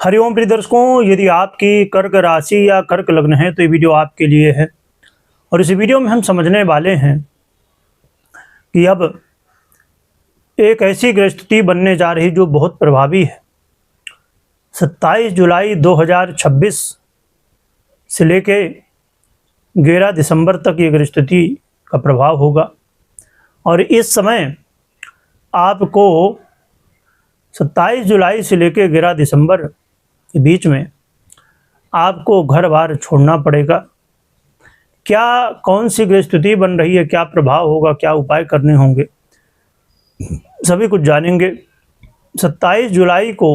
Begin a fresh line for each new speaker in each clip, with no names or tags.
हरिओम प्रिय दर्शकों, यदि आपकी कर्क राशि या कर्क लग्न है तो ये वीडियो आपके लिए है। और इस वीडियो में हम समझने वाले हैं कि अब एक ऐसी ग्रह स्थिति बनने जा रही जो बहुत प्रभावी है। 27 जुलाई 2026 से लेके 11 दिसंबर तक ये ग्रह स्थिति का प्रभाव होगा। और इस समय आपको 27 जुलाई से लेकर 11 दिसंबर के बीच में आपको घर बार छोड़ना पड़ेगा। क्या कौन सी ग्रह स्थिति बन रही है, क्या प्रभाव होगा, क्या उपाय करने होंगे, सभी कुछ जानेंगे। 27 जुलाई को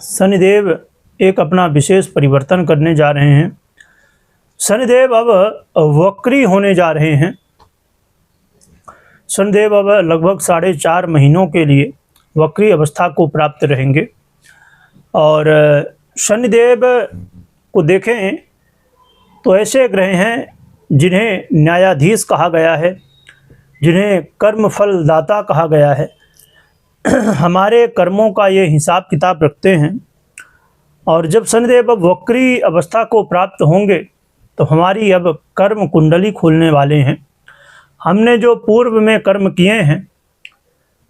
शनिदेव एक अपना विशेष परिवर्तन करने जा रहे हैं। शनिदेव अब वक्री होने जा रहे हैं। शनिदेव अब लगभग 4.5 महीनों के लिए वक्री अवस्था को प्राप्त रहेंगे। और शनिदेव को देखें तो ऐसे ग्रह हैं जिन्हें न्यायाधीश कहा गया है, जिन्हें कर्म फल दाता कहा गया है। हमारे कर्मों का ये हिसाब किताब रखते हैं। और जब शनिदेव अब वक्री अवस्था को प्राप्त होंगे तो हमारी अब कर्म कुंडली खोलने वाले हैं। हमने जो पूर्व में कर्म किए हैं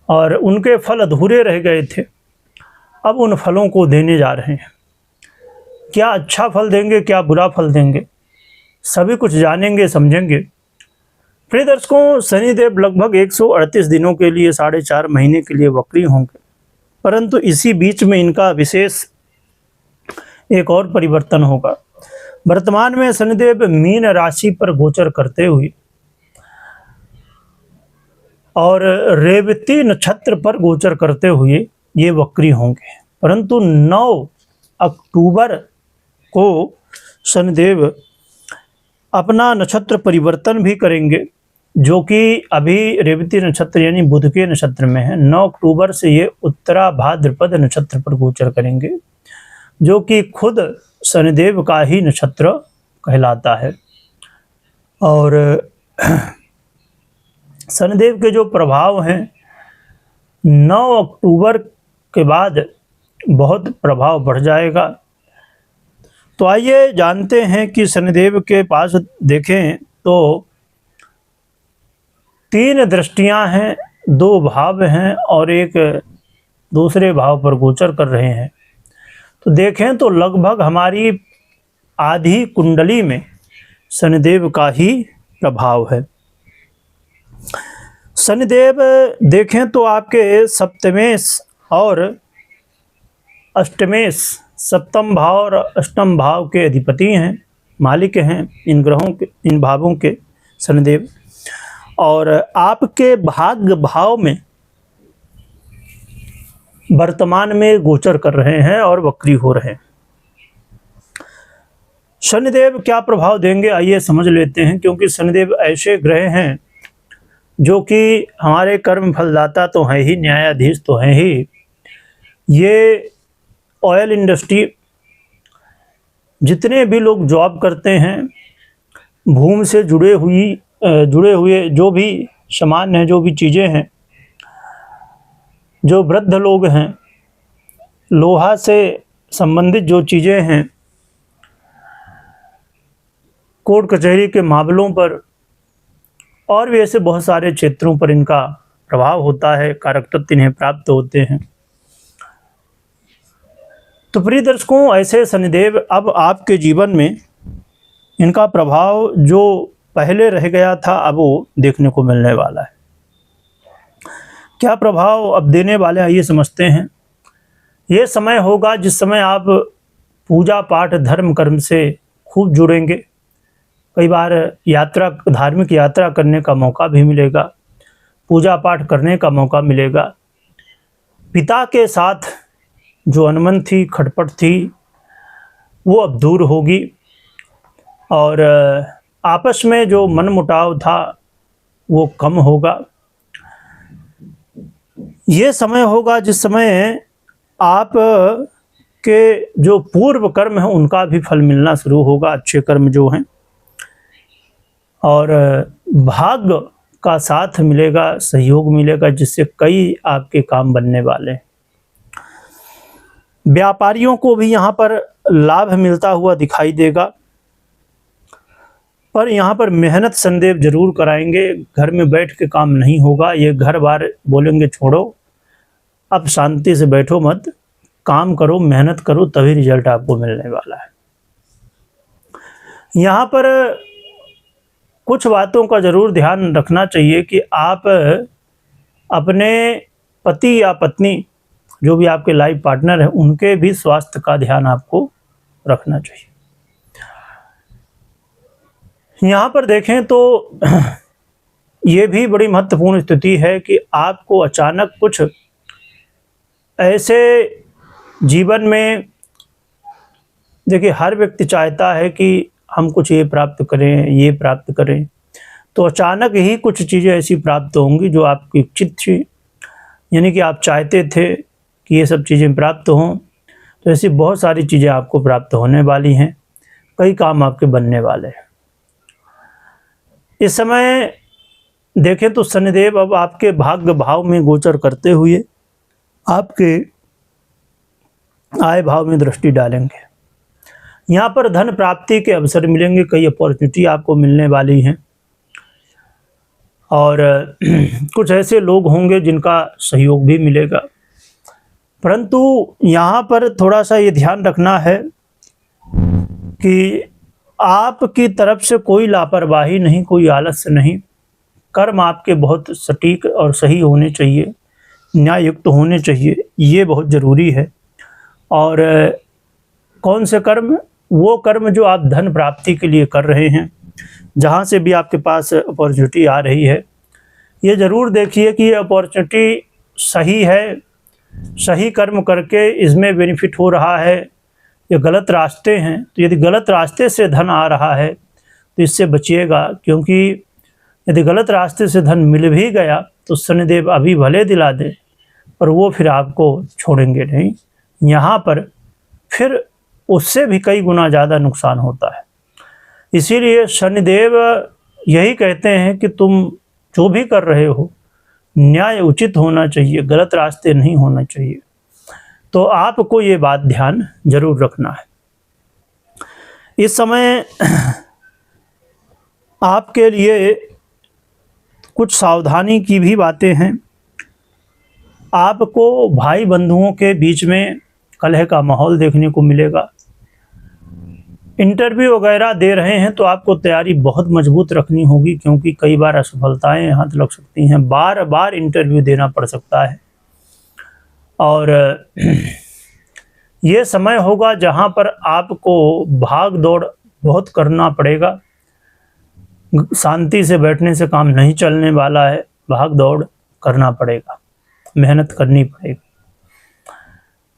और उनके फल अधूरे रह गए थे, अब उन फलों को देने जा रहे हैं। क्या अच्छा फल देंगे, क्या बुरा फल देंगे, सभी कुछ जानेंगे, समझेंगे। प्रिय दर्शकों, शनिदेव लगभग 138 दिनों के लिए 4.5 महीने के लिए वक्री होंगे, परंतु इसी बीच में इनका विशेष एक और परिवर्तन होगा। वर्तमान में शनिदेव मीन राशि पर गोचर करते हुए और रेवती नक्षत्र पर गोचर करते हुए ये वक्री होंगे, परंतु 9 अक्टूबर को शनिदेव अपना नक्षत्र परिवर्तन भी करेंगे, जो कि अभी रेवती नक्षत्र यानी बुध के नक्षत्र में है। 9 अक्टूबर से ये उत्तरा भाद्रपद नक्षत्र पर गोचर करेंगे, जो कि खुद शनिदेव का ही नक्षत्र कहलाता है। और शनिदेव के जो प्रभाव हैं 9 अक्टूबर के बाद बहुत प्रभाव बढ़ जाएगा। तो आइए जानते हैं कि शनिदेव के पास देखें तो 3 दृष्टियां हैं, 2 भाव हैं और एक दूसरे भाव पर गोचर कर रहे हैं। तो देखें तो लगभग हमारी आधी कुंडली में शनिदेव का ही प्रभाव है। शनिदेव देखें तो आपके सप्तमेश और अष्टमेश, सप्तम भाव और अष्टम भाव के अधिपति हैं, मालिक हैं इन ग्रहों के, इन भावों के शनिदेव। और आपके भाग्य भाव में वर्तमान में गोचर कर रहे हैं और वक्री हो रहे हैं। शनिदेव क्या प्रभाव देंगे आइए समझ लेते हैं, क्योंकि शनिदेव ऐसे ग्रह हैं जो कि हमारे कर्म फलदाता तो हैं ही, न्यायाधीश तो हैं ही। ये ऑयल इंडस्ट्री, जितने भी लोग जॉब करते हैं, भूमि से जुड़े हुए जो भी सामान हैं, जो भी चीज़ें हैं, जो वृद्ध लोग हैं, लोहा से संबंधित जो चीज़ें हैं, कोर्ट कचहरी के मामलों पर और भी ऐसे बहुत सारे क्षेत्रों पर इनका प्रभाव होता है, कारक तत्व इन्हें प्राप्त होते हैं। तो प्रिय दर्शकों, ऐसे शनिदेव अब आपके जीवन में इनका प्रभाव जो पहले रह गया था अब वो देखने को मिलने वाला है। क्या प्रभाव अब देने वाले हैं ये समझते हैं। ये समय होगा जिस समय आप पूजा पाठ धर्म कर्म से खूब जुड़ेंगे। कई बार यात्रा, धार्मिक यात्रा करने का मौका भी मिलेगा, पूजा पाठ करने का मौका मिलेगा। पिता के साथ जो अनबन थी, खटपट थी, वो अब दूर होगी। और आपस में जो मनमुटाव था वो कम होगा। ये समय होगा जिस समय आप के जो पूर्व कर्म हैं उनका भी फल मिलना शुरू होगा, अच्छे कर्म जो हैं। और भाग्य का साथ मिलेगा, सहयोग मिलेगा, जिससे कई आपके काम बनने वाले हैं। व्यापारियों को भी यहाँ पर लाभ मिलता हुआ दिखाई देगा, पर यहाँ पर मेहनत शनिदेव जरूर कराएंगे। घर में बैठ के काम नहीं होगा, ये घर बार बोलेंगे छोड़ो, अब शांति से बैठो मत, काम करो, मेहनत करो, तभी रिजल्ट आपको मिलने वाला है। यहाँ पर कुछ बातों का जरूर ध्यान रखना चाहिए कि आप अपने पति या पत्नी, जो भी आपके लाइफ पार्टनर हैं, उनके भी स्वास्थ्य का ध्यान आपको रखना चाहिए। यहाँ पर देखें तो ये भी बड़ी महत्वपूर्ण स्थिति है कि आपको अचानक कुछ ऐसे जीवन में, देखिए हर व्यक्ति चाहता है कि हम कुछ ये प्राप्त करें, ये प्राप्त करें, तो अचानक ही कुछ चीज़ें ऐसी प्राप्त होंगी जो आपकी इच्छित थी, यानी कि आप चाहते थे कि ये सब चीज़ें प्राप्त हों, तो ऐसी बहुत सारी चीज़ें आपको प्राप्त होने वाली हैं, कई काम आपके बनने वाले हैं। इस समय देखें तो शनिदेव अब आपके भाग्य भाव में गोचर करते हुए आपके आय भाव में दृष्टि डालेंगे। यहाँ पर धन प्राप्ति के अवसर मिलेंगे, कई अपॉर्चुनिटी आपको मिलने वाली हैं, और कुछ ऐसे लोग होंगे जिनका सहयोग भी मिलेगा। परंतु यहाँ पर थोड़ा सा ये ध्यान रखना है कि आपकी तरफ से कोई लापरवाही नहीं, कोई आलस्य नहीं। कर्म आपके बहुत सटीक और सही होने चाहिए, न्याययुक्त होने चाहिए, ये बहुत ज़रूरी है। और कौन से कर्म? वो कर्म जो आप धन प्राप्ति के लिए कर रहे हैं, जहाँ से भी आपके पास अपॉर्चुनिटी आ रही है, ये ज़रूर देखिए कि ये अपॉर्चुनिटी सही है, सही कर्म करके इसमें बेनिफिट हो रहा है, ये गलत रास्ते हैं। तो यदि गलत रास्ते से धन आ रहा है तो इससे बचिएगा, क्योंकि यदि गलत रास्ते से धन मिल भी गया तो शनिदेव अभी भले दिला दे, पर वो फिर आपको छोड़ेंगे नहीं। यहाँ पर फिर उससे भी कई गुना ज़्यादा नुकसान होता है। इसीलिए शनिदेव यही कहते हैं कि तुम जो भी कर रहे हो न्याय उचित होना चाहिए, गलत रास्ते नहीं होना चाहिए। तो आपको ये बात ध्यान जरूर रखना है। इस समय आपके लिए कुछ सावधानी की भी बातें हैं। आपको भाई बंधुओं के बीच में कलह का माहौल देखने को मिलेगा। इंटरव्यू वगैरह दे रहे हैं तो आपको तैयारी बहुत मजबूत रखनी होगी, क्योंकि कई बार असफलताएं हाथ लग सकती हैं, बार बार इंटरव्यू देना पड़ सकता है। और ये समय होगा जहां पर आपको भाग दौड़ बहुत करना पड़ेगा। शांति से बैठने से काम नहीं चलने वाला है, भाग दौड़ करना पड़ेगा, मेहनत करनी पड़ेगी।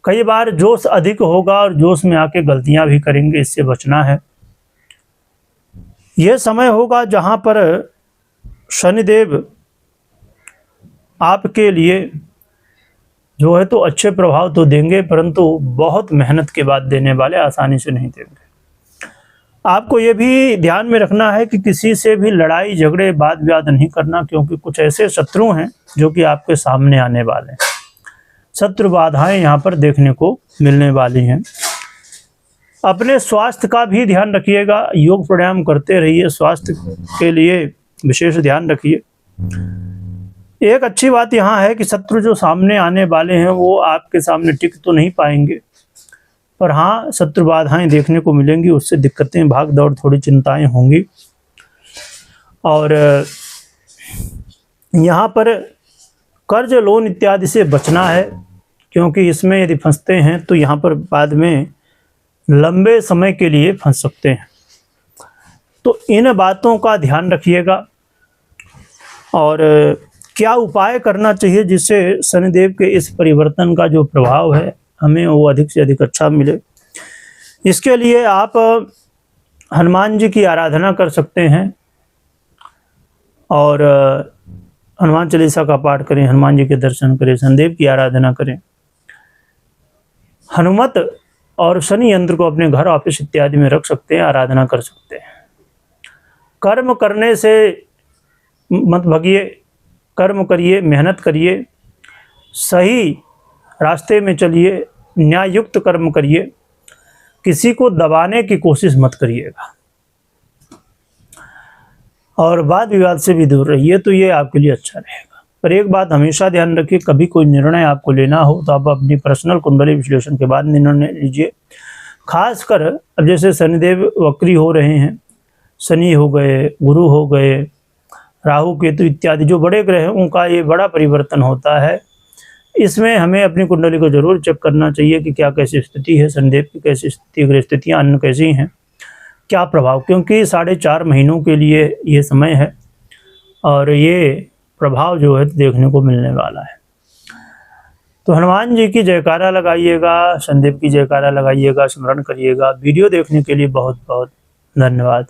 कई बार जोश अधिक होगा और जोश में आके गलतियां भी करेंगे, इससे बचना है। यह समय होगा जहां पर शनिदेव आपके लिए जो है तो अच्छे प्रभाव तो देंगे, परंतु बहुत मेहनत के बाद देने वाले, आसानी से नहीं देंगे। आपको ये भी ध्यान में रखना है कि किसी से भी लड़ाई झगड़े वाद विवाद नहीं करना, क्योंकि कुछ ऐसे शत्रु हैं जो कि आपके सामने आने वाले हैं। शत्रु बाधाएं यहाँ पर देखने को मिलने वाली हैं। अपने स्वास्थ्य का भी ध्यान रखिएगा, योग प्राणायाम करते रहिए, स्वास्थ्य के लिए विशेष ध्यान रखिए। एक अच्छी बात यहाँ है कि शत्रु जो सामने आने वाले हैं वो आपके सामने टिक तो नहीं पाएंगे, पर हाँ शत्रु बाधाएं देखने को मिलेंगी, उससे दिक्कतें, भाग दौड़, थोड़ी चिंताएं होंगी। और यहाँ पर कर्ज लोन इत्यादि से बचना है, क्योंकि इसमें यदि फंसते हैं तो यहाँ पर बाद में लंबे समय के लिए फंस सकते हैं। तो इन बातों का ध्यान रखिएगा। और क्या उपाय करना चाहिए जिससे शनिदेव के इस परिवर्तन का जो प्रभाव है हमें वो अधिक से अधिक अच्छा मिले। इसके लिए आप हनुमान जी की आराधना कर सकते हैं और हनुमान चालीसा का पाठ करें, हनुमान जी के दर्शन करें, शनिदेव की आराधना करें। हनुमत और शनि यंत्र को अपने घर, ऑफिस इत्यादि में रख सकते हैं, आराधना कर सकते हैं। कर्म करने से मत भगिए, कर्म करिए, मेहनत करिए, सही रास्ते में चलिए, न्याययुक्त कर्म करिए, किसी को दबाने की कोशिश मत करिएगा और वाद विवाद से भी दूर रहिए, तो ये आपके लिए अच्छा रहेगा। पर एक बात हमेशा ध्यान रखिए, कभी कोई निर्णय आपको लेना हो तो आप अपनी पर्सनल कुंडली विश्लेषण के बाद निर्णय लीजिए। खासकर अब जैसे शनिदेव वक्री हो रहे हैं, शनि हो गए, गुरु हो गए, राहु केतु इत्यादि जो बड़े ग्रह हैं उनका ये बड़ा परिवर्तन होता है। इसमें हमें अपनी कुंडली को जरूर चेक करना चाहिए कि क्या कैसी स्थिति है, शनिदेव की कैसी स्थिति, ग्रह स्थितियाँ अन्य कैसी हैं, क्या प्रभाव, क्योंकि 4.5 महीनों के लिए ये समय है और ये प्रभाव जो है देखने को मिलने वाला है। तो हनुमान जी की जयकारा लगाइएगा, शनिदेव की जयकारा लगाइएगा, स्मरण करिएगा। वीडियो देखने के लिए बहुत बहुत धन्यवाद।